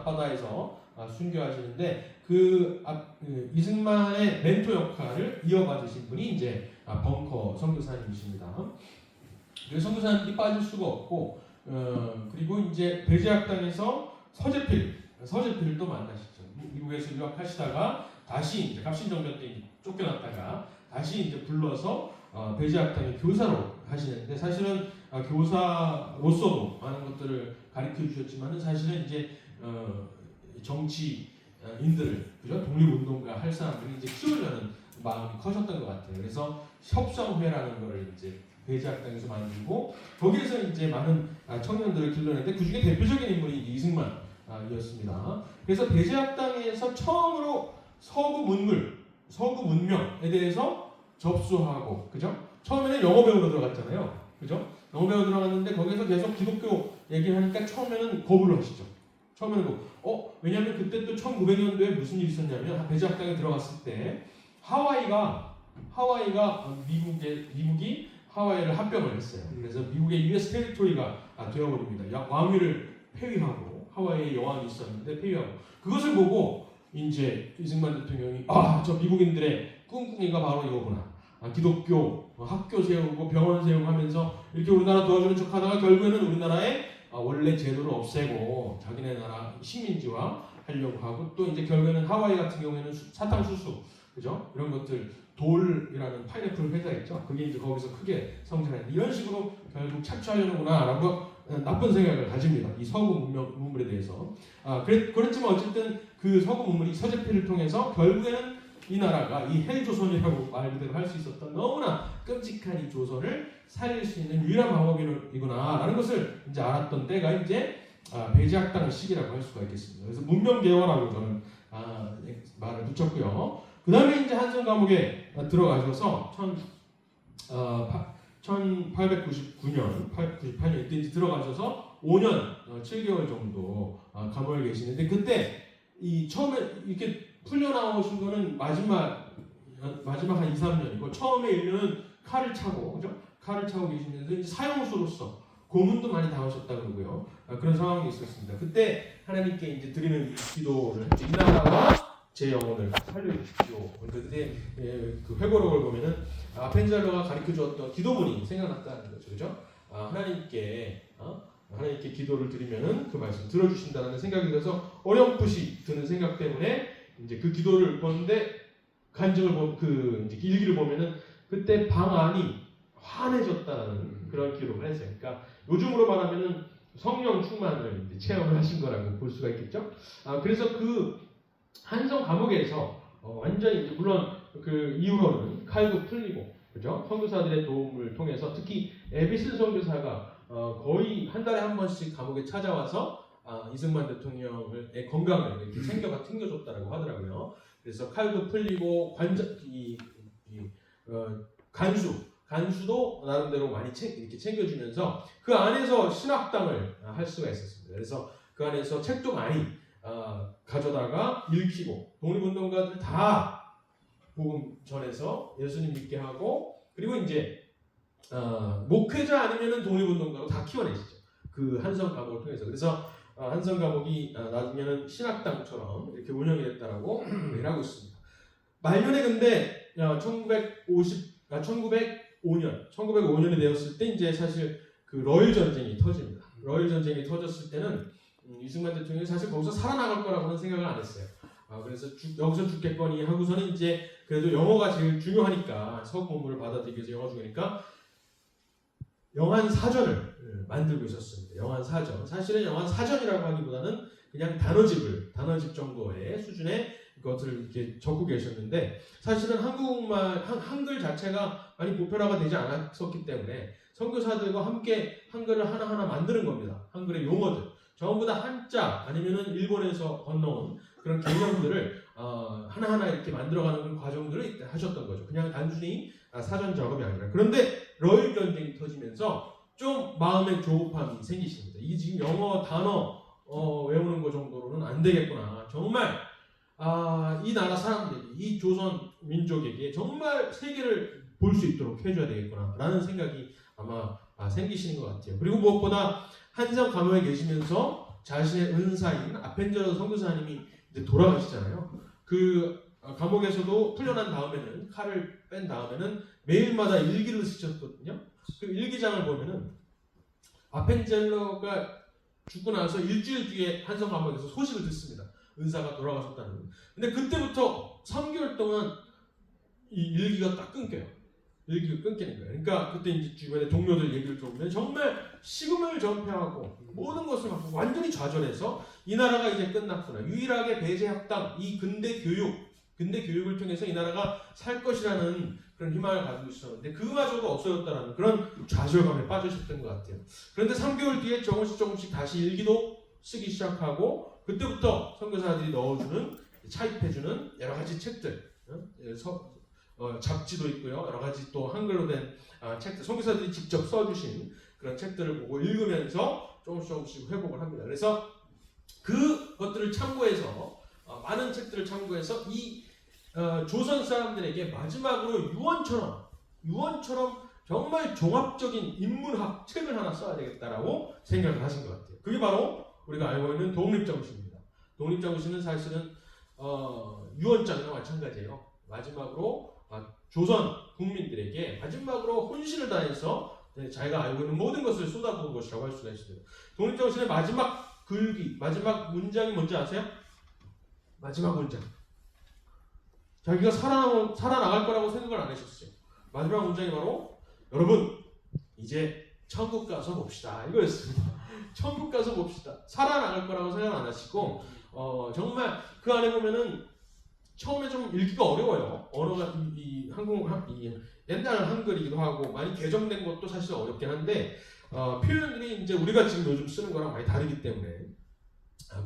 앞바다에서 순교하시는데 그 이승만의 멘토 역할을 이어받으신 분이 이제 벙커 선교사님이십니다. 그 선교사님이 빠질 수가 없고 그리고 이제 배제학당에서 서재필을 또 만나시죠. 미국에서 유학하시다가 다시 이제 갑신정변 때 쫓겨났다가 다시 이제 불러서 배제학당의 교사로 하시는데 사실은 교사로서도 많은 것들을 가르쳐 주셨지만은 사실은 이제 정치인들을 그죠 독립운동가 할 사람들을 이제 키우려는 마음이 커졌던 것 같아요. 그래서 협성회라는 거를 이제 배제학당에서 만들고 거기에서 이제 많은 청년들을 길러냈는데 그 중에 대표적인 인물이 이승만이었습니다. 그래서 배제학당에서 처음으로 서구 문명에 대해서 접수하고 그죠? 처음에는 영어 배우러 들어갔잖아요. 그죠? 영어 배우러 들어갔는데 거기서 계속 기독교 얘기하니까 처음에는 거부를 하시죠. 처음에는 왜냐하면 그때 또 1900년도에 무슨 일이 있었냐면 배제학당에 들어갔을 때 하와이가 미국이 하와이를 합병을 했어요. 그래서 미국의 US 테리토리가 되어버립니다. 왕위를 폐위하고 하와이에 여왕이 있었는데 폐위하고 그것을 보고 이제 이승만 대통령이 저 미국인들의 꿍꿍이가 바로 이거구나. 기독교 학교 세우고 병원 세우고 하면서 이렇게 우리나라 도와주는 척하다가 결국에는 우리나라의 원래 제도를 없애고 자기네 나라 식민지화 하려고 하고 또 이제 결국에는 하와이 같은 경우에는 사탕수수 그죠? 이런 것들 돌이라는 파인애플 회사 있죠. 그게 이제 거기서 크게 성장했는데 이런 식으로 결국 착취하려는구나라고 나쁜 생각을 가집니다. 이 서구 문물에 대해서. 그렇지만 어쨌든 그 서구 문물이 서재필을 통해서 결국에는 이 나라가 이 헬조선이라고 말 그대로 할 수 있었던 너무나 끔찍한 이 조선을 살릴 수 있는 유일한 방법이구나라는 것을 이제 알았던 때가 이제 배제학당 시기라고 할 수가 있겠습니다. 그래서 문명개화라고 저는 말을 붙였고요. 그 다음에 이제 한성 감옥에 들어가셔서 1899년, 98년 이때 이제 들어가셔서 5년 7개월 정도 감옥에 계시는데 그때 처음에 이렇게 풀려 나오신 거는 마지막 한 2, 3년이고 처음에 1년은 칼을 차고 그죠? 칼을 차고 계시면서 이제 사형수로서 고문도 많이 당하셨다 그러고요. 그런 상황이 있었습니다. 그때 하나님께 이제 드리는 기도를 이 나라가 제 영혼을 살려주십시오. 그때 그 회고록을 보면은 펜젤러가 가르쳐 주었던 기도문이 생각났다는 거죠, 그죠? 하나님께 기도를 드리면은 그 말씀 들어주신다는 생각이 들어서 어렴풋이 드는 생각 때문에 이제 그 기도를 보는데 이제 일기를 보면은 그때 방 안이 환해졌다는 그런 기록을 했어요. 그러니까 요즘으로 말하면은 성령 충만을 이제 체험을 하신 거라고 볼 수가 있겠죠. 그래서 그 한성 감옥에서 완전히 이제 물론 그 이후로는 칼도 풀리고 그죠? 선교사들의 도움을 통해서 특히 에비슨 선교사가 거의 한 달에 한 번씩 감옥에 찾아와서 이승만 대통령의 건강을 이렇게 챙겨줬다라고 하더라고요. 그래서 칼도 풀리고 간수도 나름대로 많이 이렇게 챙겨주면서 그 안에서 신학당을 할 수가 있었습니다. 그래서 그 안에서 책도 많이 가져다가 읽히고 독립운동가들 다 복음 전해서 예수님 믿게 하고 그리고 이제 목회자 아니면은 독립운동가로 다 키워내시죠. 그 한성 감옥을 통해서. 그래서 한성 감옥이 나중에는 신학당처럼 이렇게 운영이 됐다라고 얘기를 하고 있습니다. 말년에 근데 1905년이 되었을 때 이제 사실 그 러일 전쟁이 터집니다. 러일 전쟁이 터졌을 때는 이승만 대통령이 사실 거기서 살아나갈 거라고는 생각을 안 했어요. 그래서 여기서 죽겠거니 하고서는 이제 그래도 영어가 제일 중요하니까 서구 문물을 받아들이기 위해서 영어 중요하니까 영한 사전을 만들고 있었습니다. 영한 사전. 사실은 영한 사전이라고 하기보다는 그냥 단어집 정도의 수준의 것을 이렇게 적고 계셨는데 사실은 한글 자체가 많이 보편화가 되지 않았었기 때문에 선교사들과 함께 한글을 하나하나 만드는 겁니다. 한글의 용어들. 전부 다 한자 아니면은 일본에서 건너온 그런 개념들을 하나하나 이렇게 만들어가는 과정들을 하셨던 거죠. 그냥 단순히 사전 작업이 아니라. 그런데 러일 전쟁이 터지면서 좀 마음의 조급함이 생기십니다. 이 지금 영어 단어 외우는 거 정도로는 안 되겠구나. 정말 이 나라 사람들이 이 조선 민족에게 정말 세계를 볼 수 있도록 해줘야 되겠구나 라는 생각이 아마 생기시는 것 같아요. 그리고 무엇보다 한성 감옥에 계시면서 자신의 은사인 아펜젤러 선교사님이 이제 돌아가시잖아요. 그 감옥에서도 풀려난 다음에는 칼을 뺀 다음에는 매일마다 일기를 쓰셨거든요. 그 일기장을 보면은 아펜젤러가 죽고 나서 일주일 뒤에 한성 감옥에서 소식을 듣습니다. 은사가 돌아가셨다는. 근데 그때부터 3개월 동안 이 일기가 딱 끊겨요. 일기가 끊기는 거예요. 그러니까 그때 이제 주변에 동료들 얘기를 들어보면 정말 식음을 전폐하고 모든 것을 막 완전히 좌절해서 이 나라가 이제 끝났구나. 유일하게 배제학당 이 근대 교육을 통해서 이 나라가 살 것이라는 그런 희망을 가지고 있었는데 그마저도 없어졌다는 그런 좌절감에 빠지셨던 것 같아요. 그런데 3개월 뒤에 조금씩 다시 일기도 쓰기 시작하고 그때부터 선교사들이 넣어주는 차입해주는 여러 가지 책들, 잡지도 있고요. 여러 가지 또 한글로 된 책들, 선교사들이 직접 써주신 그런 책들을 보고 읽으면서 조금씩 회복을 합니다. 그래서 그것들을 참고해서 많은 책들을 참고해서 이 조선 사람들에게 마지막으로 유언처럼 정말 종합적인 인문학 책을 하나 써야 되겠다라고 생각을 하신 것 같아요. 그게 바로 우리가 알고 있는 독립정신입니다. 독립정신은 사실은 유언장이나 마찬가지예요. 마지막으로 조선 국민들에게 마지막으로 혼신을 다해서 자기가 알고 있는 모든 것을 쏟아부은 것이라고 할 수가 있어요. 독립정신의 마지막 글귀, 마지막 문장이 뭔지 아세요? 마지막 문장. 자기가 살아나갈 거라고 생각을 안 하셨어요. 마지막 문장이 바로 여러분 이제 천국 가서 봅시다 이거였습니다. 천국 가서 봅시다. 살아나갈 거라고 생각 안 하시고 정말 그 안에 보면은 처음에 좀 읽기가 어려워요. 언어가 이 옛날 한글이기도 하고 많이 개정된 것도 사실 어렵긴 한데 표현들이 이제 우리가 지금 요즘 쓰는 거랑 많이 다르기 때문에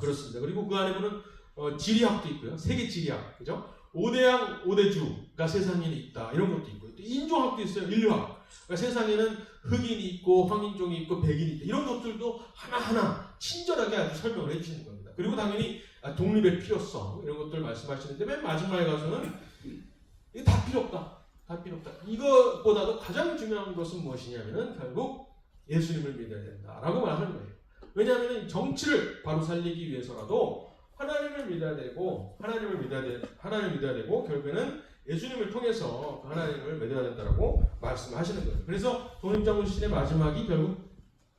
그렇습니다. 그리고 그 안에 보면 지리학도 있고요. 세계 지리학, 그죠? 5대양 5대주가 세상에 있다 이런 것도 있고요. 또 인종학도 있어요. 인류학. 그러니까 세상에는 흑인이 있고 황인종이 있고 백인이 있다 이런 것들도 하나하나 친절하게 아주 설명을 해주시는 겁니다. 그리고 당연히 독립의 필요성 이런 것들 말씀하시는데 맨 마지막에 가서는 이거 다 필요 없다. 다 필요 없다. 이것보다도 가장 중요한 것은 무엇이냐면은 결국 예수님을 믿어야 된다라고 말하는 거예요. 왜냐하면 정치를 바로 살리기 위해서라도 하나님을 믿어야 되고 하나님을 믿어야 되고 결국에는 예수님을 통해서 하나님을 믿어야 된다라고 말씀하시는 거예요. 그래서 독립정신의 마지막이 결국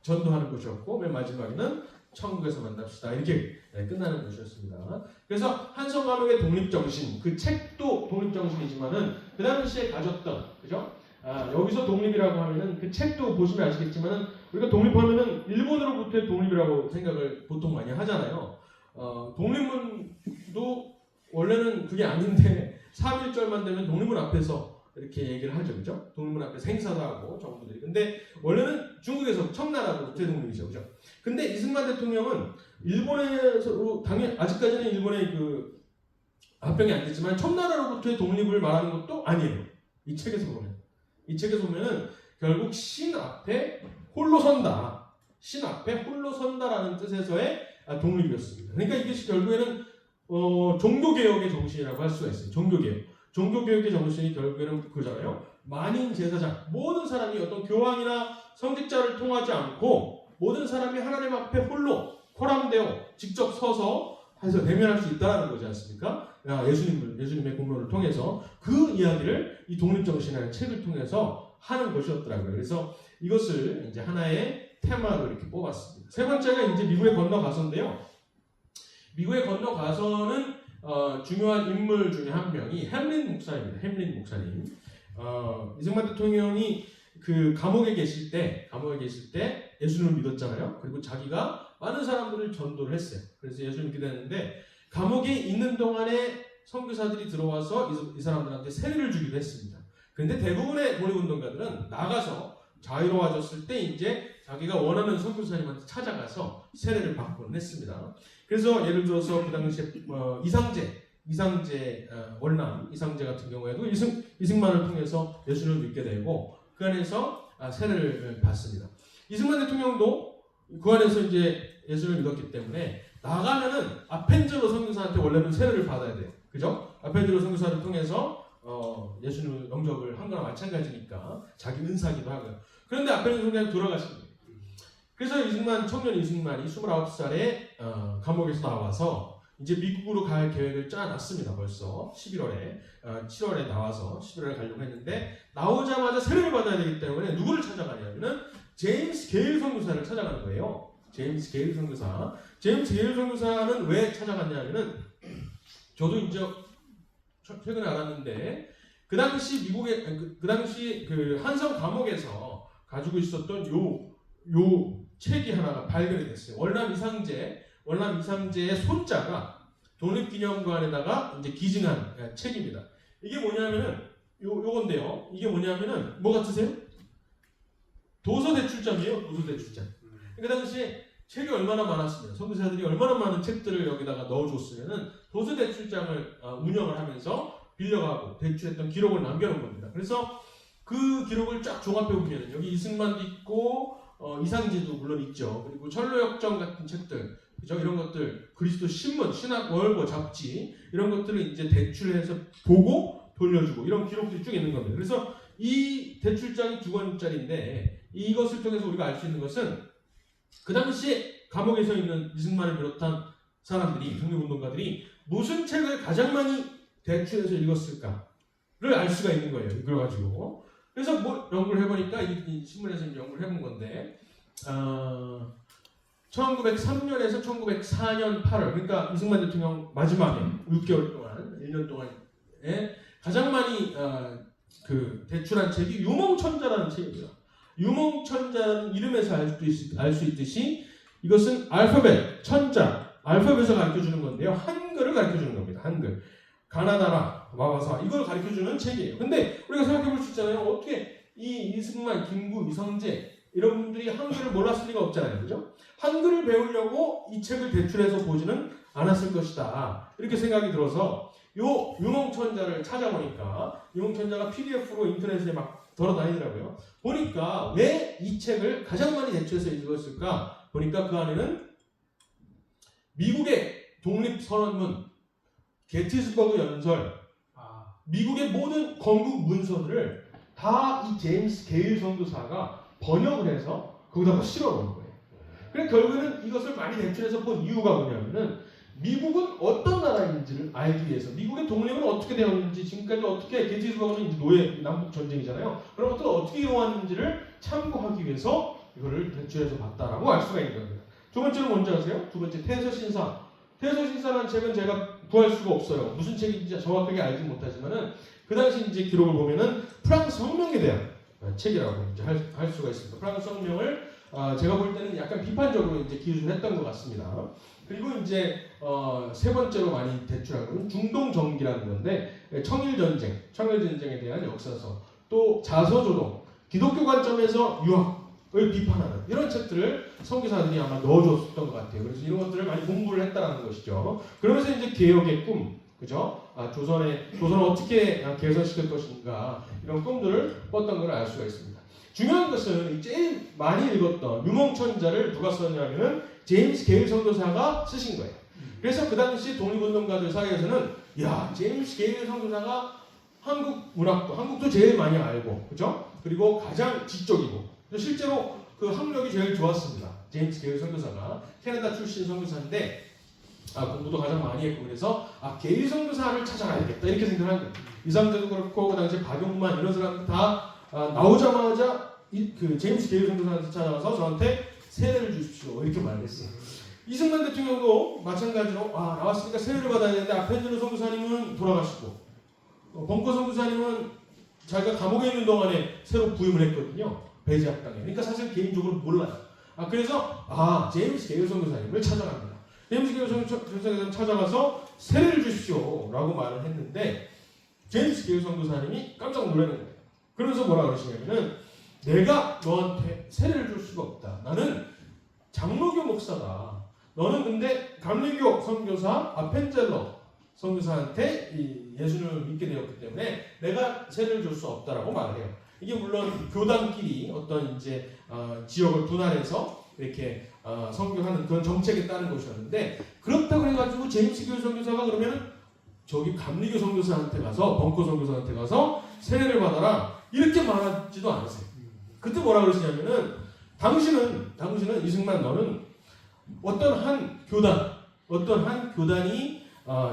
전도하는 것이었고 맨 마지막에는 천국에서 만납시다 이렇게 끝나는 것이었습니다. 그래서 한성감옥의 독립정신 그 책도 독립정신이지만은 그 당시에 가졌던 그죠? 여기서 독립이라고 하면은 그 책도 보시면 아시겠지만은 우리가 독립하면은 일본으로부터의 독립이라고 생각을 보통 많이 하잖아요. 독립문도 원래는 그게 아닌데 3.1절만 되면 독립문 앞에서 이렇게 얘기를 하죠, 그죠? 독립문 앞에서 행사도 하고 정부들이. 근데 원래는 중국에서 청나라로부터의 독립이죠, 그죠? 근데 이승만 대통령은 일본에서 당연히 아직까지는 일본의 그 합병이 안 됐지만 청나라로부터의 독립을 말하는 것도 아니에요. 이 책에서 보면은 결국 신 앞에 홀로 선다. 신 앞에 홀로 선다라는 뜻에서의 독립이었습니다. 그러니까 이것이 결국에는 종교개혁의 정신이라고 할 수가 있어요. 종교개혁의 정신이 결국에는 그잖아요. 만인 제사장, 모든 사람이 어떤 교황이나 성직자를 통하지 않고 모든 사람이 하나님 앞에 홀로 코람되어 직접 서서 해서 대면할 수 있다는 거지 않습니까? 예수님의 공로를 통해서 그 이야기를 이 독립정신이라는 책을 통해서 하는 것이었더라고요. 그래서 이것을 이제 하나의 테마로 이렇게 뽑았습니다. 세 번째가 이제 미국에 건너가서인데요. 미국에 건너가서는 중요한 인물 중에 한 명이 햄린 목사입니다. 햄린 목사님. 이승만 대통령이 그 감옥에 계실 때 예수님을 믿었잖아요. 그리고 자기가 많은 사람들을 전도를 했어요. 그래서 예수님을 믿게 됐는데 감옥에 있는 동안에 선교사들이 들어와서 이 사람들한테 세례를 주기도 했습니다. 그런데 대부분의 독립운동가들은 나가서 자유로워졌을 때 이제 자기가 원하는 선교사님한테 찾아가서 세례를 받곤 했습니다. 그래서 예를 들어서 그 당시에 이상재 월남 이상재 같은 경우에도 이승만을 통해서 예수님을 믿게 되고 그 안에서 세례를 받습니다. 이승만 대통령도 그 안에서 이제 예수님을 믿었기 때문에 나가면은 아펜젤러 선교사한테 원래는 세례를 받아야 돼요. 그죠? 아펜젤러 선교사를 통해서 예수님을 영접을 한 거랑 마찬가지니까 자기 은사기도 하고요. 그런데 아펜젤러 선교사가 돌아가신 거예요. 그래서 청년 이승만이 29살에 감옥에서 나와서 이제 미국으로 갈 계획을 짜놨습니다. 벌써 7월에 나와서 11월에 가려고 했는데 나오자마자 세례를 받아야 되기 때문에 누구를 찾아가냐면은 제임스 게일 선교사를 찾아가는 거예요. 제임스 게일 선교사. 제임스 게일 선교사는 왜 찾아갔냐면은 저도 이제 최근에 알았는데 그 당시 미국의 그 당시 그 한성 감옥에서 가지고 있었던 요 책이 하나가 발견이 됐어요. 월남 이상재의 손자가 독립기념관에다가 이제 기증한 책입니다. 이게 뭐냐면은 요건데요. 이게 뭐냐면은 뭐 같으세요? 도서대출장이에요. 도서대출장. 그 당시에 책이 얼마나 많았으면 선교사들이 얼마나 많은 책들을 여기다가 넣어줬으면은 도서대출장을 운영을 하면서 빌려가고 대출했던 기록을 남겨놓은 겁니다. 그래서 그 기록을 쫙 종합해 보면 여기 이승만도 있고 이상재도 물론 있죠. 그리고 철로역정 같은 책들, 그죠? 이런 것들, 그리스도 신문, 신학월보, 잡지 이런 것들을 이제 대출해서 보고 돌려주고 이런 기록들이 쭉 있는 겁니다. 그래서 이 대출장이 2권짜리인데 이것을 통해서 우리가 알 수 있는 것은 그 당시에 감옥에서 있는 이승만을 비롯한 사람들이, 독립운동가들이 무슨 책을 가장 많이 대출해서 읽었을까를 알 수가 있는 거예요. 그래가지고 그래서 뭐 연구를 해보니까 이 신문에서 연구를 해본 건데 1903년에서 1904년 8월 그러니까 이승만 대통령 마지막에 6개월 동안 1년 동안에 가장 많이 그 대출한 책이 유몽천자라는 책입니다. 유몽천자는 이름에서 알 수 있듯이 이것은 알파벳, 천자, 알파벳을 가르쳐주는 건데요. 한글을 가르쳐주는 겁니다. 한글. 가나다라, 와와사 이걸 가르쳐주는 책이에요. 근데 우리가 생각해 볼 수 있잖아요. 어떻게 이 이승만, 김구, 이성재 이런 분들이 한글을 몰랐을 리가 없잖아요. 그죠? 한글을 배우려고 이 책을 대출해서 보지는 않았을 것이다. 이렇게 생각이 들어서 요 유몽천자를 찾아보니까 유몽천자가 PDF로 인터넷에 막 돌아다니더라고요. 보니까 왜 이 책을 가장 많이 대출해서 읽었을까? 보니까 그 안에는 미국의 독립선언문, 게티스버그 연설, 미국의 모든 건국 문서들을 다 이 제임스 게일 선교사가 번역을 해서 거기다가 실어놓은 거예요. 그래 결국에는 이것을 많이 대출해서 본 이유가 뭐냐면은 미국은 어떤 나라인지를 알기 위해서 미국의 독립은 어떻게 되었는지 지금까지 어떻게 게티스버그는 이제 노예 남북 전쟁이잖아요. 그런 것들을 어떻게 이루어왔는지를 참고하기 위해서 이거를 대출해서 봤다라고 알 수가 있는 겁니다. 두 번째로 뭔지 아세요? 두 번째 태서신사. 태서신사라는 책은 제가 구할 수가 없어요. 무슨 책인지 정확하게 알지 못하지만은 그 당시 이제 기록을 보면은 프랑스 혁명에 대한 책이라고 이제 할 수가 있습니다. 프랑스 혁명을 제가 볼 때는 약간 비판적으로 이제 기술을 했던 것 같습니다. 그리고 이제 세 번째로 많이 대출한 것은 중동정기라는 건데 청일전쟁에 대한 역사서, 또 자서조동, 기독교 관점에서 유학을 비판하는 이런 책들을 선교사들이 아마 넣어줬던 것 같아요. 그래서 이런 것들을 많이 공부를 했다는 것이죠. 그러면서 이제 개혁의 꿈, 그죠? 조선을 어떻게 개선시킬 것인가 이런 꿈들을 꿨던 걸 알 수가 있습니다. 중요한 것은 제일 많이 읽었던 유몽천자를 누가 썼냐면은 제임스 게일 선교사가 쓰신 거예요. 그래서 그 당시 독립운동가들 사이에서는 야 제임스 게일 선교사가 한국 문학도 한국도 제일 많이 알고 그죠? 그리고 가장 지적이고 실제로 그 학력이 제일 좋았습니다. 제임스 게일 선교사가 캐나다 출신 선교사인데 공부도 가장 많이 했고 그래서 게일 선교사를 찾아가야겠다 이렇게 생각한 거예요. 이상재도 그렇고 그 당시 박용만 이런 사람들 다 나오자마자 그 제임스 게일 선교사한테 찾아가서 저한테 세례를 주십시오 이렇게 말을 했어요. 이승만 대통령도 마찬가지로 나왔으니까 세례를 받아야 되는데 아펜젤로 선교사님은 돌아가시고 벙커 선교사님은 자기가 감옥에 있는 동안에 새로 부임을 했거든요. 배제학당에. 그러니까 사실 개인적으로 몰라요. 그래서 제임스 게일 선교사님을 찾아갑니다. 제임스 게일 선교사님 찾아가서 세례를 주십시오 라고 말을 했는데 제임스 게일 선교사님이 깜짝 놀라는 거예요. 그러면서 뭐라 그러시냐면은 내가 너한테 세례를 줄 수가 없다. 나는 장로교 목사다. 너는 근데 감리교 선교사 아펜젤러 선교사한테 이 예수님을 믿게 되었기 때문에 내가 세례를 줄 수 없다라고 말을 해요. 이게 물론 교단끼리 어떤 이제 지역을 분할해서 이렇게 선교하는 그런 정책에 따른 것이었는데 그렇다고 해가지고 제임스 게일 선교사가 그러면 저기 감리교 선교사한테 가서 벙커 선교사한테 가서 세례를 받아라 이렇게 말하지도 않으세요. 그때 뭐라 그러시냐면은 당신은 당신은 이승만 너는 어떤 한 교단이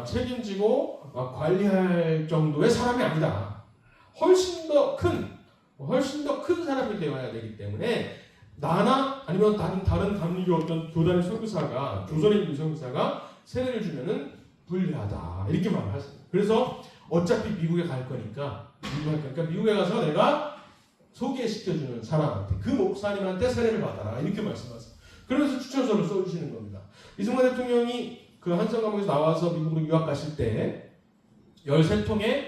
책임지고 관리할 정도의 사람이 아니다. 훨씬 더 큰 사람이 되어야 되기 때문에 나나 아니면 다른 감리교 어떤 교단의 선교사가 조선에 있는 선교사가 세례를 주면은 불리하다 이렇게 말을 하셨어요. 그래서 어차피 미국에 갈 거니까 미국에 가서 내가 소개시켜주는 사람한테 그 목사님한테 세례를 받아라 이렇게 말씀하세요. 그러면서 추천서를 써주시는 겁니다. 이승만 대통령이 그 한성 감옥에서 나와서 미국으로 유학 가실 때 13통의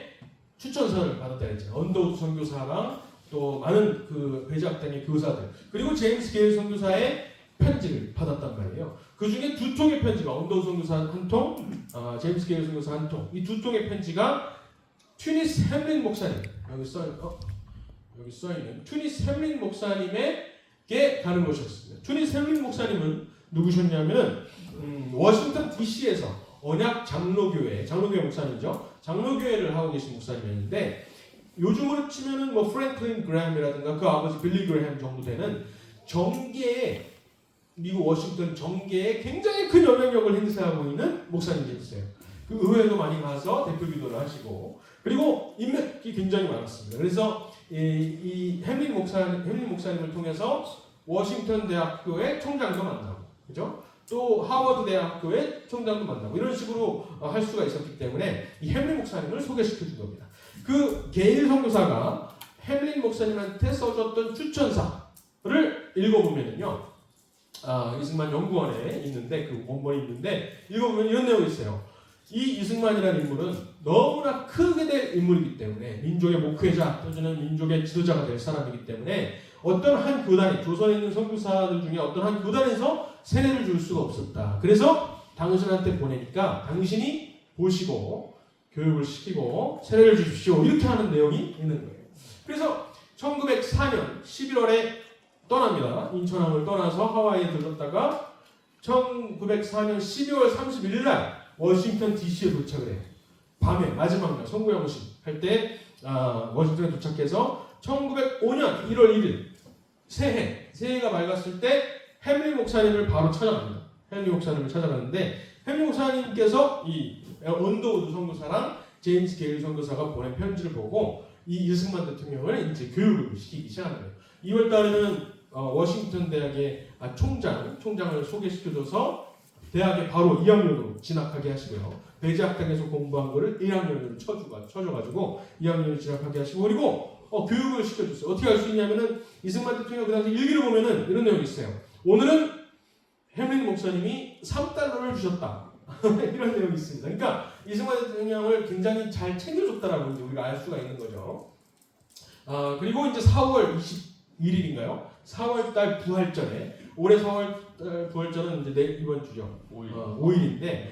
추천서를 받았다 했잖아요. 언더우드 선교사랑 또 많은 그 배제학당의 교사들 그리고 제임스 게일 선교사의 편지를 받았단 말이에요. 그 중에 2통의 편지가 언더우드 선교사 한 통, 제임스 게일 선교사 한 통. 이 2통의 편지가 튜니스 햄린 목사님 여기 써 있는 튜니스 햄린 목사님에게 가는 것이었습니다. 튜니스 햄린 목사님은 누구셨냐면은 워싱턴 D.C.에서 언약 장로교회 목사님이죠. 장로교회를 하고 계신 목사님이었는데 요즘으로 치면은 뭐 프랭클린 그래함이라든가 그 아버지 빌리 그래함 정도 되는 정계에 미국 워싱턴 정계에 굉장히 큰 영향력을 행사하고 있는 목사님이셨어요. 그 의회도 많이 가서 대표 기도를 하시고 그리고 인맥이 굉장히 많았습니다. 그래서 이 햄린 목사님을 통해서 워싱턴 대학교의 총장도 만나고, 그죠? 또 하버드 대학교의 총장도 만나고 이런 식으로 할 수가 있었기 때문에 이 햄린 목사님을 소개시켜 준 겁니다. 그 게일 선교사가 햄린 목사님한테 써줬던 추천사를 읽어보면요, 이승만 연구원에 있는데 그 원본이 있는데 읽어보면 이런 내용이 있어요. 이 이승만이라는 인물은 너무나 크게 될 인물이기 때문에 민족의 목회자 또는 민족의 지도자가 될 사람이기 때문에 어떤 한 교단이 조선에 있는 선교사들 중에 어떤 한 교단에서 세례를 줄 수가 없었다. 그래서 당신한테 보내니까 당신이 보시고 교육을 시키고 세례를 주십시오. 이렇게 하는 내용이 있는 거예요. 그래서 1904년 11월에 떠납니다. 인천항을 떠나서 하와이에 들렀다가 1904년 12월 31일 날 워싱턴 DC에 도착을 해요. 밤에 마지막 날 성구영신 할 때 워싱턴에 도착해서 1905년 1월 1일 새해가 밝았을 때 햄린 목사님을 바로 찾아갑니다. 햄린 목사님을 찾아가는데 햄린 목사님께서 이 언더우드 선교사랑 제임스 게일 선교사가 보낸 편지를 보고 이 이승만 대통령을 이제 교육을 시키기 시작하는 거예요. 2월 달에는 워싱턴 대학의 총장을 소개시켜줘서 대학에 바로 2학년으로 진학하게 하시고요. 배제학당에서 공부한 거를 1학년으로 쳐줘가지고 2학년으로 진학하게 하시고 그리고 교육을 시켜줬어요. 어떻게 할 수 있냐면은 이승만 대통령 그 당시 일기를 보면은 이런 내용이 있어요. 오늘은 햄린 목사님이 $3를 주셨다. 이런 내용이 있습니다. 그러니까 이승만 대통령을 굉장히 잘 챙겨줬다라고 이제 우리가 알 수가 있는 거죠. 그리고 이제 4월 21일인가요? 4월달 부활절에 올해 4월달 부활절은 이제 이번 주죠. 5일인데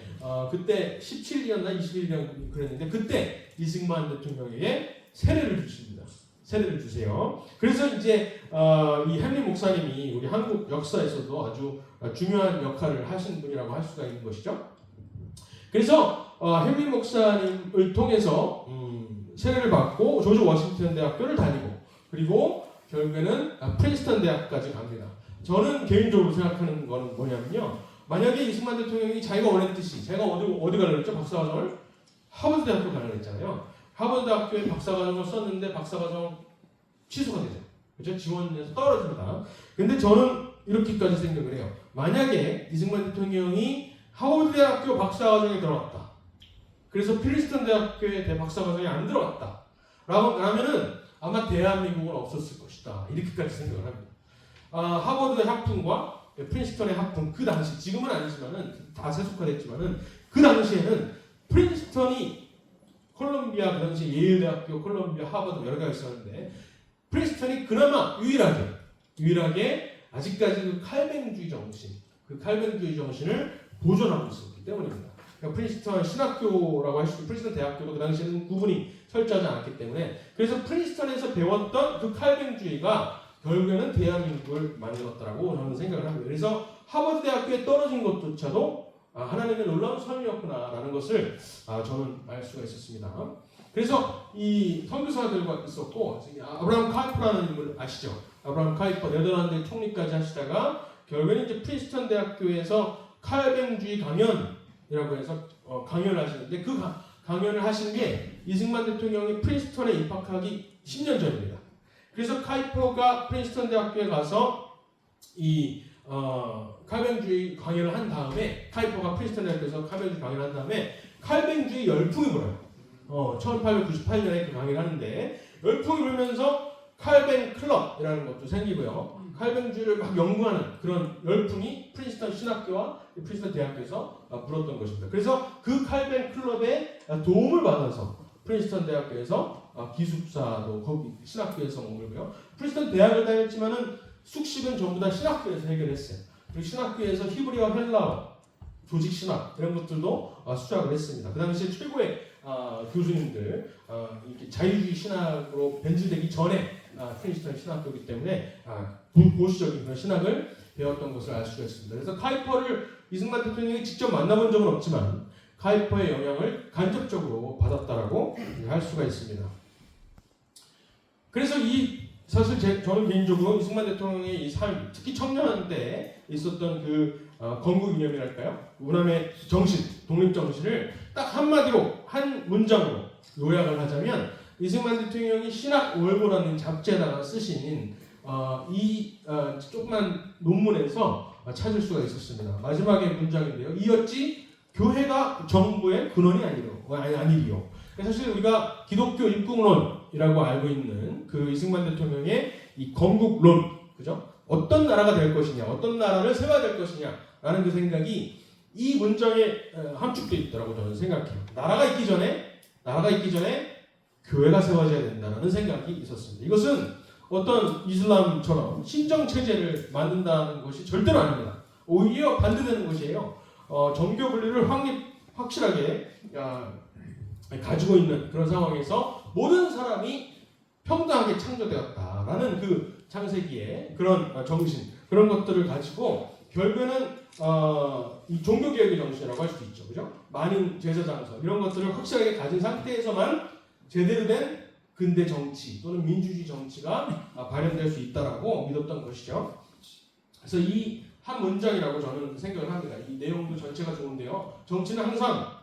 그때 17일이었나 21일이었나 그랬는데 그때 이승만 대통령에게 세례를 주십니다. 세례를 주세요. 그래서 이제 이 햄린 목사님이 우리 한국 역사에서도 아주 중요한 역할을 하신 분이라고 할 수가 있는 것이죠. 그래서 햄린 목사님을 통해서 세례를 받고 조지 워싱턴 대학교를 다니고 그리고 결국에는 프린스턴 대학까지 갑니다. 저는 개인적으로 생각하는 건 뭐냐면요. 만약에 이승만 대통령이 자기가 원했듯이 제가 어디 가려고 했죠? 박사과정을 하버드 대학교 가려고 했잖아요. 하버드 대학교에 박사과정을 썼는데 박사과정 취소가 되죠. 그렇죠? 지원에서 떨어집니다. 근데 저는 이렇게까지 생각을 해요. 만약에 이승만 대통령이 하버드 대학교 박사과정에 들어갔다. 그래서 프린스턴 대학교의 박사과정에 안 들어갔다. 라면은 아마 대한민국은 없었을 것이다. 이렇게까지 생각을 합니다. 하버드의 학풍과 프린스턴의 학풍 그 당시 지금은 아니지만은 다 세속화됐지만은 그 당시에는 프린스턴이 콜롬비아 그 당시 예일대학교, 콜롬비아, 하버드 여러 가지 있었는데 프린스턴이 그나마 유일하게 아직까지 그 칼뱅주의 정신을 보존하고 있었기 때문입니다. 그러니까 프린스턴 신학교라고 할 수 있고 프린스턴 대학교도 그 당시에는 구분이 철저하지 않았기 때문에 그래서 프린스턴에서 배웠던 그 칼뱅주의가 결국에는 대한민국을 만들었다라고 저는 생각을 합니다. 그래서 하버드 대학교에 떨어진 것조차도 하나님의 놀라운 선이었구나라는 것을 저는 알 수가 있었습니다. 그래서 이 선교사들과 있었고 아브라함 카이퍼라는 인물 아시죠? 아브라함 카이퍼 네덜란드 총리까지 하시다가 결국에는 이제 프린스턴 대학교에서 칼뱅주의 강연이라고 해서 강연을 하시는데 그 강연을 하신 게 이승만 대통령이 프린스턴에 입학하기 10년 전입니다. 그래서 카이퍼가 프린스턴 대학교에 가서 이 칼뱅주의 강연을 한 다음에 카이퍼가 프린스턴 대학교에서 칼뱅주의 강연을 한 다음에 칼뱅주의 열풍이 불어요. 1898년에 그 강의를 하는데 열풍이 불면서 칼뱅 클럽이라는 것도 생기고요. 칼뱅주의를 막 연구하는 그런 열풍이 프린스턴 신학교와 프린스턴 대학교에서 불었던 것입니다. 그래서 그 칼뱅 클럽의 도움을 받아서 프린스턴 대학교에서 기숙사도 거기 신학교에서 머물고요. 프린스턴 대학을 다녔지만은 숙식은 전부 다 신학교에서 해결했어요. 그리고 신학교에서 히브리어, 헬라어, 조직 신학 이런 것들도 수학을 했습니다. 그 당시에 최고의 교수님들 이렇게 자유주의 신학으로 변질되기 전에 프린스턴 신학교이기 때문에 보수적인 그런 신학을 배웠던 것을 알 수가 있습니다. 그래서 카이퍼를 이승만 대통령이 직접 만나본 적은 없지만 카이퍼의 영향을 간접적으로 받았다라고 할 수가 있습니다. 그래서 사실 저는 개인적으로 이승만 대통령의 이 삶, 특히 청년 때 있었던 그 건국 이념이랄까요? 우남의 정신, 독립 정신을 딱 한마디로 한 문장으로 요약을 하자면 이승만 대통령이 신학월보라는 잡지에다가 쓰신 이 조그만 논문에서 찾을 수가 있었습니다. 마지막의 문장인데요. 이었지 교회가 정부의 근원이 아니리요. 사실 우리가 기독교 입국론이라고 알고 있는 그 이승만 대통령의 이 건국론, 그죠? 어떤 나라가 될 것이냐, 어떤 나라를 세워야 될 것이냐라는 그 생각이 이 문장에 함축되어 있다고 저는 생각해요. 나라가 있기 전에 교회가 세워져야 된다는 생각이 있었습니다. 이것은 어떤 이슬람처럼 신정 체제를 만든다는 것이 절대로 아닙니다. 오히려 반대되는 것이에요. 정교 분리를 확실하게 가지고 있는 그런 상황에서 모든 사람이 평등하게 창조되었다라는 그 창세기의 그런 정신, 그런 것들을 가지고 결국에는 이 종교개혁의 정신이라고 할 수 있죠. 그죠? 만인 제사장서 이런 것들을 확실하게 가진 상태에서만 제대로 된 근대 정치 또는 민주주의 정치가 발현될 수 있다라고 믿었던 것이죠. 그래서 이 한 문장이라고 저는 생각을 합니다. 이 내용도 전체가 좋은데요. 정치는 항상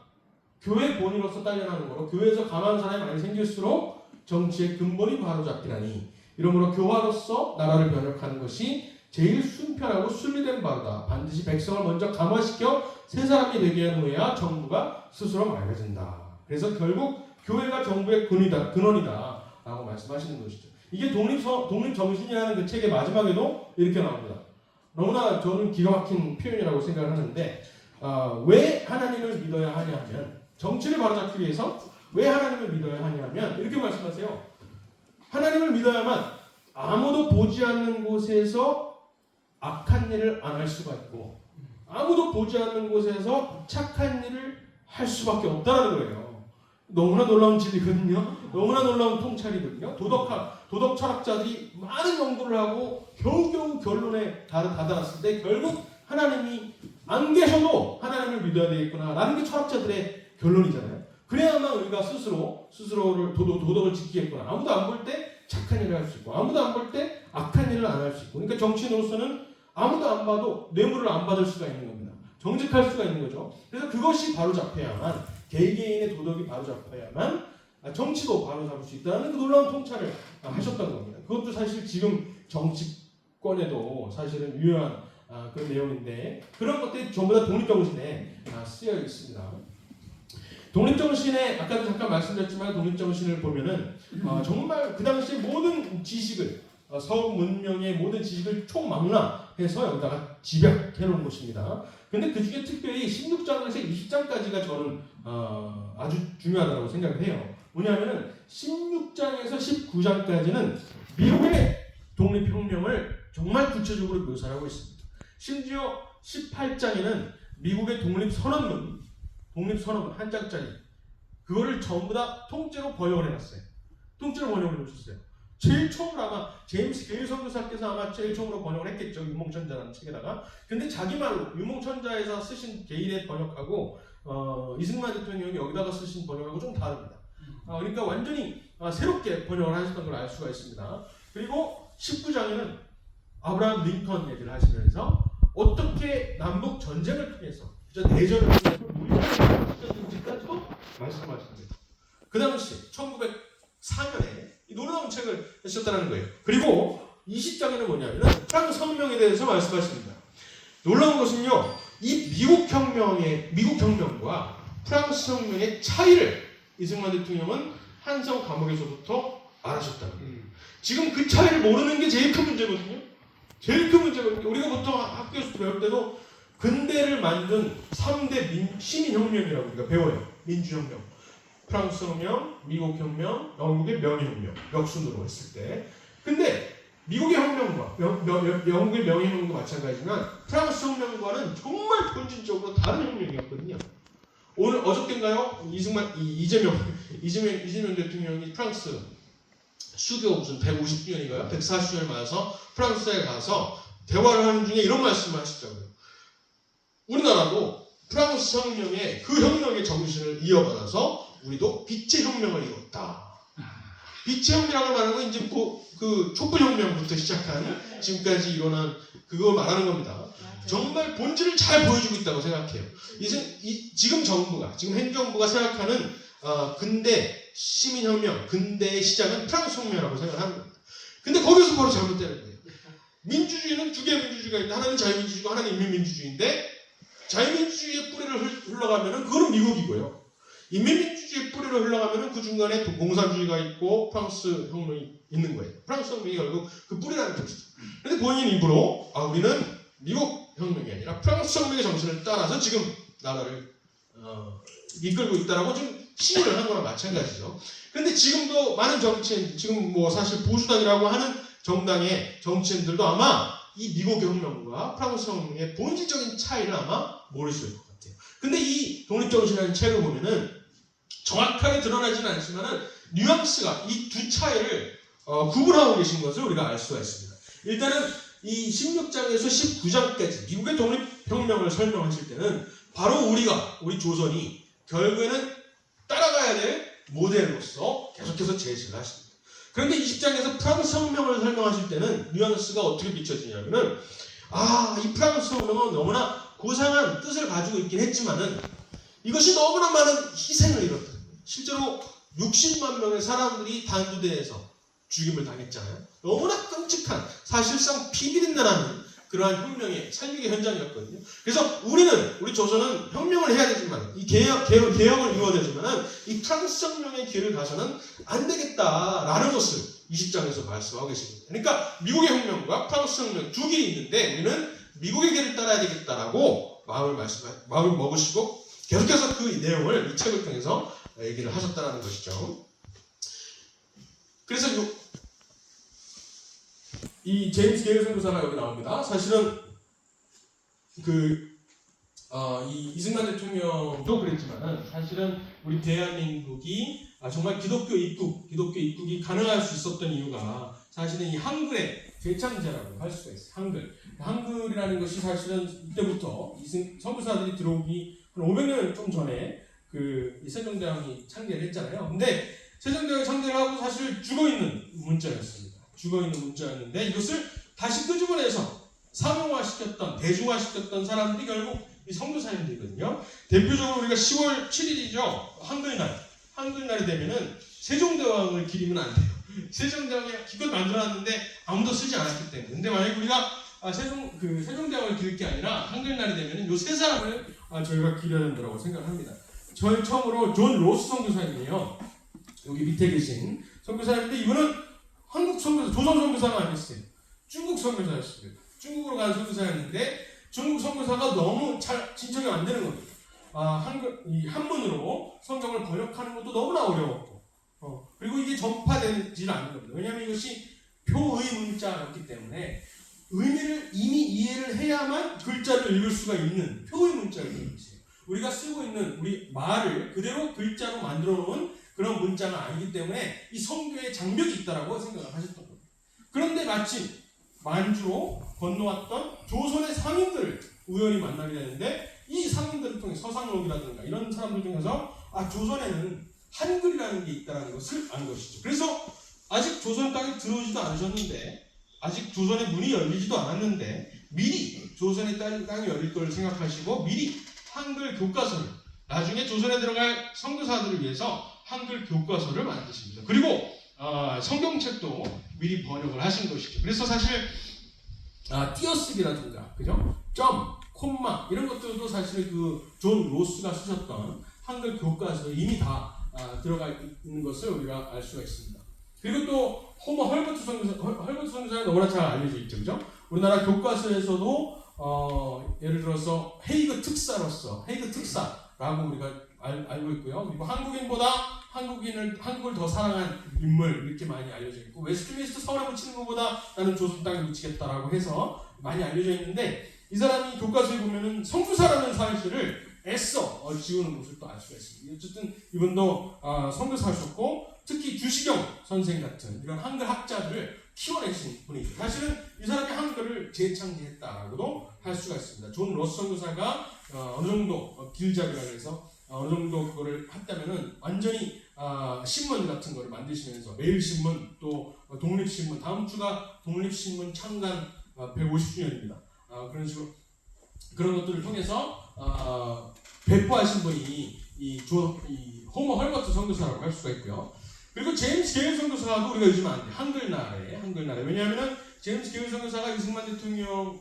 교회 본의로서 딸려나는 거로 교회에서 강한 사람이 많이 생길수록 정치의 근본이 바로잡히나니 이러므로 교화로서 나라를 변혁하는 것이 제일 순편하고 순리된 바로다. 반드시 백성을 먼저 감화시켜 새 사람이 되게 한 후에야 정부가 스스로 맑아진다. 그래서 결국 교회가 정부의 근원이다 라고 말씀하시는 것이죠. 이게 독립정신이라는 그 책의 마지막에도 이렇게 나옵니다. 너무나 저는 기가 막힌 표현이라고 생각을 하는데 왜 하나님을 믿어야 하냐면 정치를 바로잡기 위해서 왜 하나님을 믿어야 하냐면 이렇게 말씀하세요. 하나님을 믿어야만 아무도 보지 않는 곳에서 악한 일을 안 할 수가 있고 아무도 보지 않는 곳에서 착한 일을 할 수밖에 없다는 거예요. 너무나 놀라운 진리거든요. 너무나 놀라운 통찰이거든요. 도덕 철학자들이 많은 연구를 하고 겨우겨우 결론에 다다랐을 때 결국 하나님이 안 계셔도 하나님을 믿어야 되겠구나라는 게 철학자들의 결론이잖아요. 그래야만 우리가 스스로를 도덕을 지키겠구나. 아무도 안 볼 때 착한 일을 할 수 있고 아무도 안 볼 때 악한 일을 안 할 수 있고 그러니까 정치인으로서는 아무도 안 봐도 뇌물을 안 받을 수가 있는 겁니다. 정직할 수가 있는 거죠. 그래서 그것이 바로 잡혀야만 개개인의 도덕이 바로 잡혀야만 정치도 바로 잡을 수 있다는 그 놀라운 통찰을 하셨던 겁니다. 그것도 사실 지금 정치권에도 사실은 유효한 그런 내용인데 그런 것들이 전부 다 독립정신에 쓰여 있습니다. 독립정신에 아까도 잠깐 말씀드렸지만 독립정신을 보면은 정말 그 당시에 모든 지식을 서구 문명의 모든 지식을 총망라해서 여기다가 집약해 놓은 것입니다. 근데 그 중에 특별히 16장에서 20장까지가 저는 아주 중요하다고 생각을 해요. 뭐냐면은 16장에서 19장까지는 미국의 독립혁명을 정말 구체적으로 묘사하고 있습니다. 심지어 18장에는 미국의 독립선언문 한 장짜리 그거를 전부 다 통째로 번역을 해놨어요. 통째로 번역을 해주셨어요. 제일 처음으로 아마 제임스 게일 선교사께서 아마 제일 처음으로 번역을 했겠죠. 유목천자라는 책에다가. 근데 자기 말로 유목천자에서 쓰신 게일의 번역하고 이승만 대통령이 여기다가 쓰신 번역하고 좀 다릅니다. 그러니까 완전히 새롭게 번역을 하셨던 걸 알 수가 있습니다. 그리고 19장에는 아브라함 링컨 얘기를 하시면서 어떻게 남북 전쟁을 통해서 내전을 통해서 우리나라까지도 말씀하십니다. 그 당시 1904년에 이 놀라운 책을 쓰셨다는 거예요. 그리고 20장에는 뭐냐면 프랑스 혁명에 대해서 말씀하십니다. 놀라운 것은요, 이 미국 혁명과 프랑스 혁명의 차이를 이승만 대통령은 한성 감옥에서부터 알아셨다는 거예요. 지금 그 차이를 모르는 게 제일 큰 문제거든요. 제일 큰 문제거든요. 우리가 보통 학교에서 배울 때도 근대를 만든 3대 시민혁명이라고 우리가 배워요. 민주혁명, 프랑스 혁명, 미국 혁명, 영국의 명예혁명, 역순으로 했을 때. 근데 미국의 혁명과 영국의 명예혁명도 마찬가지지만 프랑스 혁명과는 정말 본질적으로 다른 혁명이었거든요. 오늘 어저께인가요? 이재명 대통령이 프랑스 수교 무슨 150주년인가요? 140주년을 맞아서 프랑스에 가서 대화를 하는 중에 이런 말씀을 하시더라고요. 우리나라도 프랑스 혁명의 그 혁명의 정신을 이어받아서 우리도 빛의 혁명을 이뤘다. 빛의 혁명이라고 말하는 건 이제 그 촛불혁명부터 시작한 지금까지 일어난 그걸 말하는 겁니다. 정말 본질을 잘 보여주고 있다고 생각해요. 지금 행정부가 생각하는 근대 시민혁명, 근대의 시작은 프랑스 혁명이라고 생각하는 겁니다. 근데 거기서 바로 잘못되는 거예요. 민주주의는 두 개의 민주주의가 있는데 하나는 자유민주주의고 하나는 인민민주주의인데 자유민주주의의 뿌리를 흘러가면은 그거는 미국이고요. 인민민주주의의 뿌리를 흘러가면은 그 중간에 공산주의가 있고 프랑스 혁명이 있는 거예요. 프랑스 혁명이 결국 그 뿌리라는 것이죠. 그런데 본인 입으로 우리는 미국 혁명이 아니라 프랑스 혁명의 정신을 따라서 지금 나라를 이끌고 있다라고 좀 시위를 한 거랑 마찬가지죠. 그런데 지금도 많은 정치인, 지금 뭐 사실 보수당이라고 하는 정당의 정치인들도 아마 이 미국 혁명과 프랑스 혁명의 본질적인 차이를 아마 모르실 것 같아요. 근데 이 독립정신이라는 책을 보면은 정확하게 드러나지는 않지만은 뉘앙스가 이 두 차이를 구분하고 계신 것을 우리가 알 수가 있습니다. 일단은 이 16장에서 19장까지 미국의 독립혁명을 설명하실 때는 바로 우리 조선이 결국에는 따라가야 될 모델로서 계속해서 제시를 하십니다. 그런데 20장에서 프랑스 혁명을 설명하실 때는 뉘앙스가 어떻게 비춰지냐면은 이 프랑스 혁명은 너무나 고상한 뜻을 가지고 있긴 했지만은 이것이 너무나 많은 희생을 이뤘다. 실제로 60만 명의 사람들이 단두대에서 죽임을 당했잖아요. 너무나 끔찍한, 사실상 피비린내 나는 그러한 혁명의 살육의 현장이었거든요. 그래서 우리 조선은 혁명을 해야 되지만, 이 개혁을 이루어내지만은 이 프랑스 혁명의 길을 가서는 안 되겠다라는 것을 20장에서 말씀하고 계십니다. 그러니까 미국의 혁명과 프랑스 혁명 두 길이 있는데 우리는 미국의 길을 따라야 되겠다라고 마음을 먹으시고 계속해서 그 내용을 이 책을 통해서 얘기를 하셨다는 것이죠. 그래서 이 제임스 게일 선교사가 여기 나옵니다. 사실은 이 이승만 대통령도 그랬지만은 사실은 우리 대한민국이 정말 기독교 입국이 가능할 수 있었던 이유가 사실은 이 한글의 재창제라고 할 수가 있어요. 한글이라는 것이 사실은 이때부터 선교사들이 들어오기 한 500년 좀 전에 세종대왕이 창제를 했잖아요. 근데 세종대왕이 창제를 하고 사실 죽어있는 문자였습니다. 죽어있는 문자였는데 이것을 다시 끄집어내서 상용화시켰던, 대중화시켰던 사람들이 결국 이 선교사님들이거든요. 대표적으로 우리가 10월 7일이죠. 한글날이 되면은 세종대왕을 기리면 안 돼요. 세종대왕이 기껏 만들어놨는데 아무도 쓰지 않았기 때문에. 근데 만약에 우리가 세종대왕을 기릴 게 아니라 한글날이 되면은 요 세 사람을 저희가 기려야 된다고 생각합니다. 저희 처음으로 존 로스 선교사님이에요. 여기 밑에 계신 선교사인데 이분은 한국 선교사, 조선 선교사가 아니었어요. 중국 선교사였어요. 중국으로 간 선교사였는데 중국 선교사가 너무 잘 진척이 안 되는 겁니다. 한문으로 성경을 번역하는 것도 너무나 어려웠고, 그리고 이게 전파되지 않는 겁니다. 왜냐하면 이것이 표의 문자였기 때문에 의미를 이미 이해를 해야만 글자를 읽을 수가 있는 표의 문자였던 것이에요. 우리가 쓰고 있는 우리 말을 그대로 글자로 만들어 놓은 그런 문자가 아니기 때문에 이 성교에 장벽이 있다라고 생각을 하셨던 겁니다. 그런데 마침 만주로 건너왔던 조선의 상인들을 우연히 만나게 되는데 이 상인들을 통해 서상록이라든가 이런 사람들 중에서 조선에는 한글이라는 게 있다는 것을 안 것이죠. 그래서 아직 조선 땅에 들어오지도 않으셨는데 아직 조선의 문이 열리지도 않았는데 미리 조선의 땅이 열릴 걸 생각하시고 미리 한글 교과서를 나중에 조선에 들어갈 선교사들을 위해서 한글 교과서를 만드십니다. 그리고 성경책도 미리 번역을 하신 것이죠. 그래서 사실 띄어쓰기라든가 그죠? 점, 콤마 이런 것들도 사실 그 존 로스가 쓰셨던 한글 교과서에 이미 다 들어가 있는 것을 우리가 알 수가 있습니다. 그리고 또 호머 헐버트 선교사는 너무나 잘 알려져 있죠, 그죠? 우리나라 교과서에서도 예를 들어서 헤이그 특사라고 우리가 알고 있고요. 그리고 한국인보다 한국을 더 사랑한 인물 이렇게 많이 알려져 있고 웨스트민스터 서울에 묻히는 것보다 나는 조선 땅에 묻히겠다라고 해서 많이 알려져 있는데 이 사람이 교과서에 보면은 선교사라는 사실을 애써 지우는 것을 또 알 수가 있습니다. 어쨌든 이분도 선교사셨고 특히 주시경 선생 같은 이런 한글 학자들을 키워내신 분이죠. 사실은 이 사람이 한글을 재창제했다라고도 할 수가 있습니다. 존 로스 선교사가 어느 정도 길잡이라고 해서 어느 정도 그거를 했다면은 완전히 신문 같은 거를 만드시면서 매일신문 또 독립신문 다음 주가 독립신문 창간 150주년입니다. 그런 식으로 그런 것들을 통해서 배포하신 분이 이 호머 헐버트 선교사라고 할 수가 있고요. 그리고 제임스 게일 선교사도 우리가 요즘 안 돼. 한글나라에 왜냐하면은 제임스 게일 선교사가 이승만 대통령에게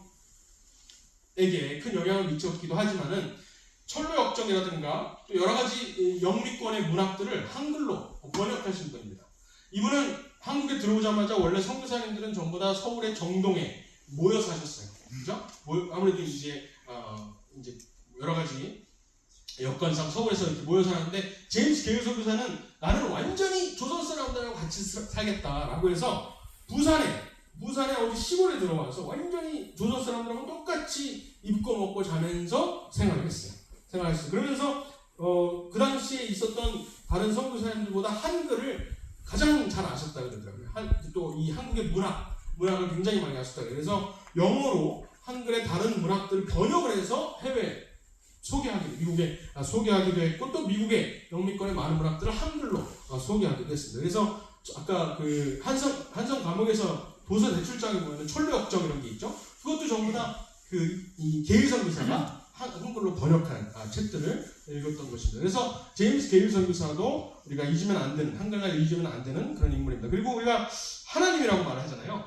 큰 영향을 미쳤기도 하지만은 철로 역정이라든가 또 여러 가지 영미권의 문학들을 한글로 번역하신 분입니다. 이분은 한국에 들어오자마자 원래 선교사님들은 전부 다 서울의 정동에 모여 사셨어요. 그죠? 아무래도 이제 여러 가지 여건상 서울에서 이렇게 모여 사는데 제임스 게일 선교사는 나는 완전히 조선 사람들하고 같이 살겠다라고 해서 부산에 어디 시골에 들어와서 완전히 조선 사람들하고 똑같이 입고 먹고 자면서 생활을 했어요. 그러면서 그 당시에 있었던 다른 선교사님들보다 한글을 가장 잘 아셨다고 그러더라고요. 또 이 한국의 문학을 굉장히 많이 아셨다고. 그래서 영어로 한글의 다른 문학들을 번역을 해서 해외에 미국에 소개하기도 했고 또 미국의 영미권의 많은 문학들을 한글로 소개하기도 했습니다. 그래서 아까 그 한성 감옥에서 도서 대출장에 보면 철로 역정 이런 게 있죠. 그것도 전부 다 이 게일 선교사가 한글로 번역한 책들을 읽었던 것입니다. 그래서 제임스 게일 선교사도 우리가 잊으면 안 되는 한글날 잊으면 안 되는 그런 인물입니다. 그리고 우리가 하나님이라고 말을 하잖아요.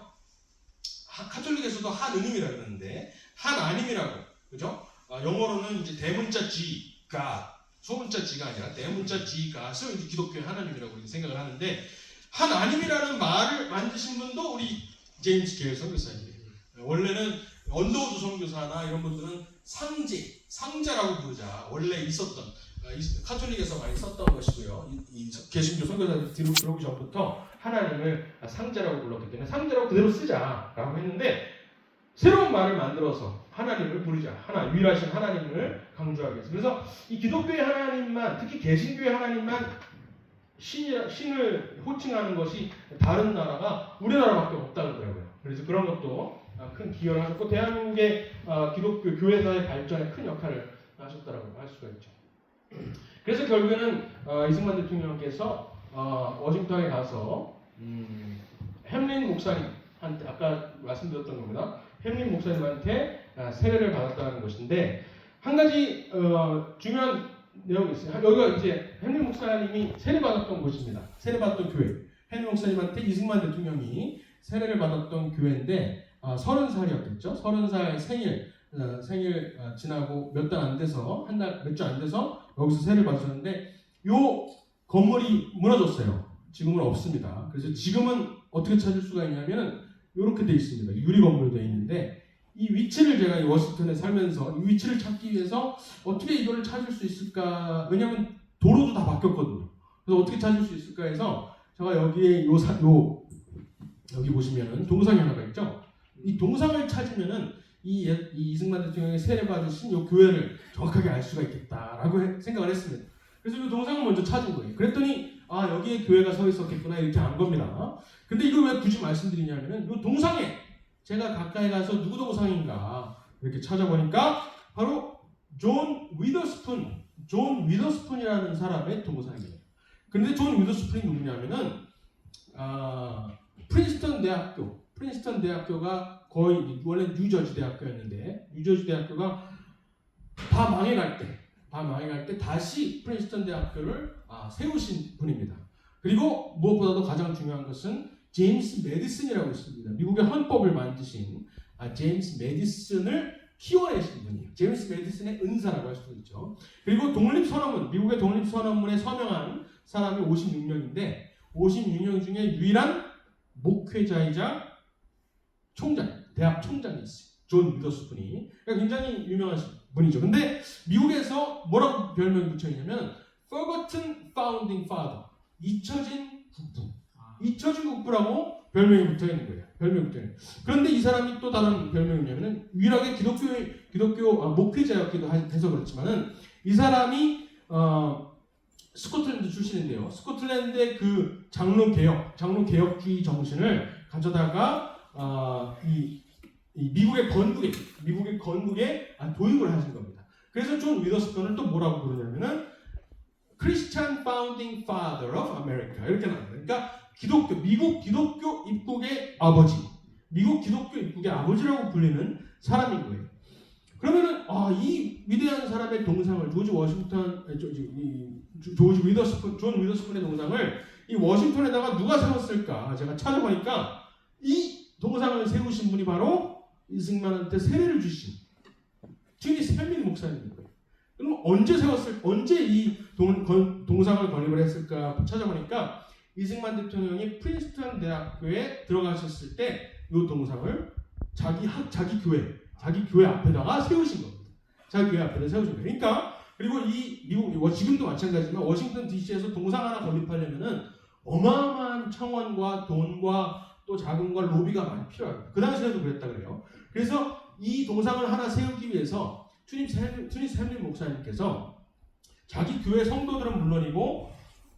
카톨릭에서도 한은임이라고 그러는데 한아님이라고 그죠? 영어로는 이제 대문자 G, God, 소문자 G가 아니라 대문자 G, God을 이제 기독교의 하나님이라고 우리가 생각을 하는데 한아님이라는 말을 만드신 분도 우리 제임스 게일 선교사님이에요. 원래는 언더우드 선교사나 이런 분들은 상자라고 부르자 원래 있었던 카톨릭에서 많이 썼던 것이고요. 이 개신교 선교사들이 들어오기 전부터 하나님을 상자라고 불렀기 때문에 상자라고 그대로 쓰자라고 했는데 새로운 말을 만들어서 하나님을 부르자. 유일하신 하나님을 강조하기 위해서. 그래서 이 기독교의 하나님만, 특히 개신교의 하나님만 신을 호칭하는 것이 다른 나라가 우리나라밖에 없다고 그러더라고요. 그래서 그런 것도 큰 기여를 하셨고 대한민국의 기독교 교회사의 발전에 큰 역할을 하셨다고 할 수가 있죠. 그래서 결국에는 이승만 대통령께서 워싱턴에 가서 햄린 목사님한테 아까 말씀드렸던 겁니다. 햄린 목사님한테 세례를 받았다는 것인데 한 가지 중요한 내용이 있어요. 여기가 이제 햄린 목사님이 세례받았던 곳입니다. 세례받았던 교회. 햄린 목사님한테 이승만 대통령이 세례를 받았던 교회인데 30살이었겠죠. 30살 생일 지나고 몇 달 안 돼서 몇 주 안 돼서 여기서 세례를 받으셨는데 요 건물이 무너졌어요. 지금은 없습니다. 그래서 지금은 어떻게 찾을 수가 있냐면은 이렇게 돼 있습니다. 유리 건물로 돼 있는데 이 위치를 제가 이 워싱턴에 살면서 이 위치를 찾기 위해서 어떻게 이거를 찾을 수 있을까? 왜냐하면 도로도 다 바뀌었거든요. 그래서 어떻게 찾을 수 있을까 해서 제가 여기에 여기 보시면은 동상이 하나가 있죠. 이 동상을 찾으면은 이 이승만 대통령이 세례 받으신 이 교회를 정확하게 알 수가 있겠다라고 생각을 했습니다. 그래서 이 동상을 먼저 찾은 거예요. 그랬더니 여기에 교회가 서 있었겠구나 이렇게 안 겁니다. 근데 이걸 왜 굳이 말씀드리냐면은 이 동상에 제가 가까이 가서 누구 동상인가 이렇게 찾아보니까 바로 존 위더스푼이라는 사람의 동상이에요. 그런데 존 위더스푼이 누구냐면은 프린스턴 대학교 프린스턴 대학교가 거의 원래 뉴저지 대학교였는데 뉴저지 대학교가 다 망해갈 때 다시 프린스턴 대학교를 세우신 분입니다. 그리고 무엇보다도 가장 중요한 것은 제임스 메디슨이라고 있습니다. 미국의 헌법을 만드신 제임스 메디슨을 키워내신 분이에요. 제임스 메디슨의 은사라고 할 수도 있죠. 그리고 독립선언문, 미국의 독립선언문에 서명한 사람이 56명인데 56명 중에 유일한 목회자이자 총장, 대학 총장이 있어요. 존 위더스푼이. 그러니까 굉장히 유명한 분이죠. 근데 미국에서 뭐라고 별명이 붙여있냐면 Forgotten Founding Father, 잊혀진 국부. 잊혀진 국부라고 별명이 붙어있는 거예요. 별명이 붙어있는 거예요. 그런데 이 사람이 또 다른 별명이 뭐냐면 유일하게 기독교 목회자였기도 해서 그렇지만은 이 사람이 스코틀랜드 출신인데요. 스코틀랜드의 그 장로개혁주의 정신을 가져다가 이 미국의 건국에 도입을 하신 겁니다. 그래서 존 위더스턴을 또 뭐라고 부르냐면은 Christian Founding Father of America 이렇게 나와요. 그러니까 미국 기독교 입국의 아버지, 미국 기독교 입국의 아버지라고 불리는 사람인 거예요. 그러면은 이 위대한 사람의 동상을 존 위더스푼의 동상을 이 워싱턴에다가 누가 세웠을까? 제가 찾아보니까 이 동상을 세우신 분이 바로 이승만한테 세례를 주신 튜니스 헨리 목사님입니다. 그럼 언제 이 동상을 건립을 했을까 찾아보니까 이승만 대통령이 프린스턴 대학교에 들어가셨을 때 이 동상을 자기 교회 앞에다가 세우신 겁니다. 자기 교회 앞에다 세우신 거예요. 그러니까 그리고 이 미국 지금도 마찬가지지만 워싱턴 DC에서 동상 하나 건립하려면은 어마어마한 청원과 돈과 또 자금과 로비가 많이 필요합니다. 그 당시에도 그랬다 그래요. 그래서 이 동상을 하나 세우기 위해서 튜니스 헨리 목사님께서 자기 교회 성도들은 물론이고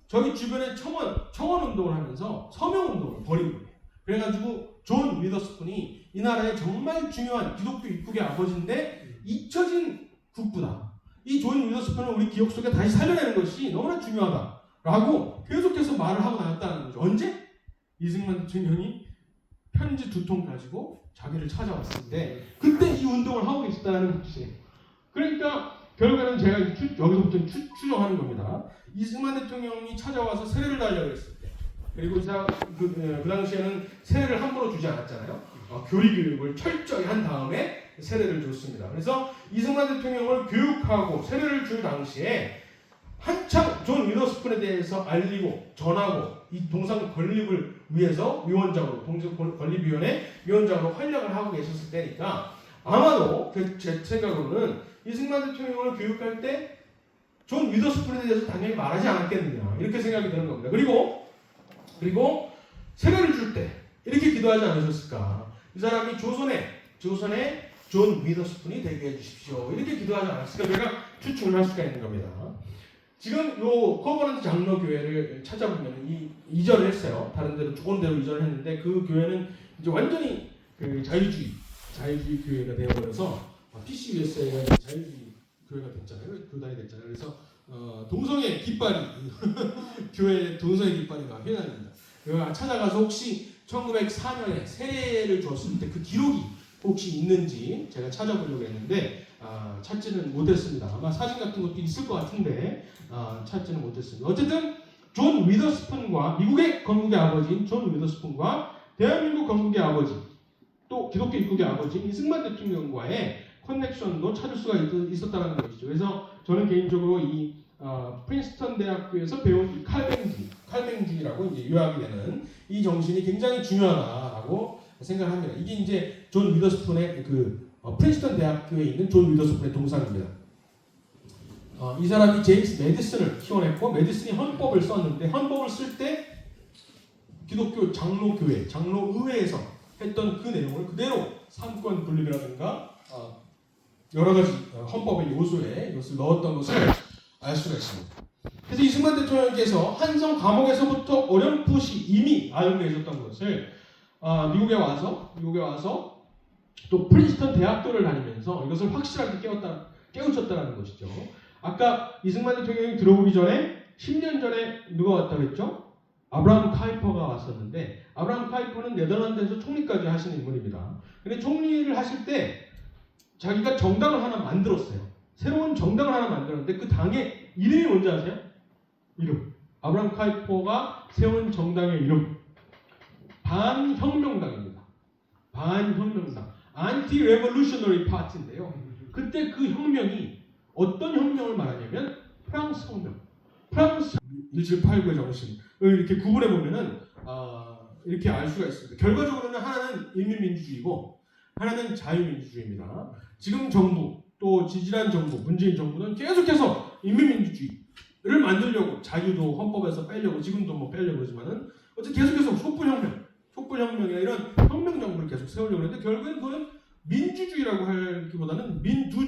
저기 주변에 청원 운동을 하면서 서명 운동을 벌인 거예요. 그래가지고 존 위더스푼이 이 나라의 정말 중요한 기독교 입국의 아버지인데 잊혀진 국부다. 이 존 위더스푼을 우리 기억 속에 다시 살려내는 것이 너무나 중요하다라고 계속해서 말을 하고 나왔다는 거죠. 언제? 이승만 대통령이 편지 2통 가지고 자기를 찾아왔을 때 그때 이 운동을 하고 계셨다는 뜻이에요. 그러니까 결국에는 제가 여기서부터 추정하는 겁니다. 이승만 대통령이 찾아와서 세례를 달라고 했을 때 그리고 그 당시에는 세례를 함부로 주지 않았잖아요. 교리 교육을 철저히 한 다음에 세례를 줬습니다. 그래서 이승만 대통령을 교육하고 세례를 줄 당시에 한창 존 위더스푼에 대해서 알리고 전하고 이 동상 건립을 위해서 동상 건립위원회 위원장으로 활약을 하고 계셨을 때니까 아마도 제 생각으로는 이승만 대통령을 교육할 때 존 위더스푼에 대해서 당연히 말하지 않았겠느냐 이렇게 생각이 드는 겁니다. 그리고 세례를 줄 때 이렇게 기도하지 않으셨을까? 이 사람이 조선의 존 위더스푼이 되게 해주십시오. 이렇게 기도하지 않았을까? 제가 추측을 할 수가 있는 겁니다. 지금 요 커버넌트 장로교회를 찾아보면 이전을 했어요. 다른 데로 좋은 데로 이전을 했는데 그 교회는 이제 완전히 그 자유주의 교회가 되어버려서 PCUSA가 자유주의 교회가 됐잖아요. 교단이 됐잖아요. 그래서 동성애 깃발이 교회 동성애 깃발이 막 휘날립니다. 찾아가서 혹시 1904년에 세례를 줬을 때 그 기록이 혹시 있는지 제가 찾아보려고 했는데 찾지는 못했습니다. 아마 사진 같은 것도 있을 것 같은데 찾지는 못했습니다. 어쨌든 존 위더스푼과 미국의 건국의 아버지인 존 위더스푼과 대한민국 건국의 아버지 또 기독교 입국의 아버지인 이승만 대통령과의 커넥션도 찾을 수가 있었다는 것이죠. 그래서 저는 개인적으로 이 프린스턴 대학교에서 배운 이 칼뱅주의라고 이제 요약이 되는 이 정신이 굉장히 중요하다라고 생각합니다. 이게 이제 존 위더스푼의 프린스턴 대학교에 있는 존 위더스푼의 동상입니다. 이 사람이 제임스 메디슨을 키워냈고 메디슨이 헌법을 썼는데 헌법을 쓸 때 기독교 장로의회에서 했던 그 내용을 그대로 삼권 분립이라든가 여러 가지 헌법의 요소에 이것을 넣었던 것을 알 수가 있습니다. 그래서 이승만 대통령께서 한성 감옥에서부터 어렴풋이 이미 알고 계셨던 것을 미국에 와서 또 프린스턴 대학교를 다니면서 이것을 확실하게 깨우쳤다는 것이죠. 아까 이승만 대통령이 들어오기 전에 10년 전에 누가 왔다고 했죠? 아브라함 카이퍼가 왔었는데 아브라함 카이퍼는 네덜란드에서 총리까지 하시는 인물입니다. 근데 총리를 하실 때 자기가 정당을 하나 만들었어요. 새로운 정당을 하나 만들었는데 그 당의 이름이 뭔지 아세요? 이름. 아브라함 카이퍼가 세운 정당의 이름. 반혁명당입니다. 반혁명당. 안티 레볼루셔너리 파티인데요. 그때 그 혁명이 어떤 혁명을 말하냐면 프랑스 혁명. 프랑스 1789의 정신을 이렇게 구분해 보면은 이렇게 알 수가 있습니다. 결과적으로는 하나는 인민민주주의고 하나는 자유민주주의입니다. 지금 정부 또 지지난 정부 문재인 정부는 계속해서 인민민주주의를 만들려고 자유도 헌법에서 빼려고 지금도 뭐 빼려고 그러지만은 어쨌든 계속해서 촛불혁명이나 이런 혁명 정부를 계속 세우려고 하는데 결국엔 그거는 민주주의라고 하기보다는 민두주의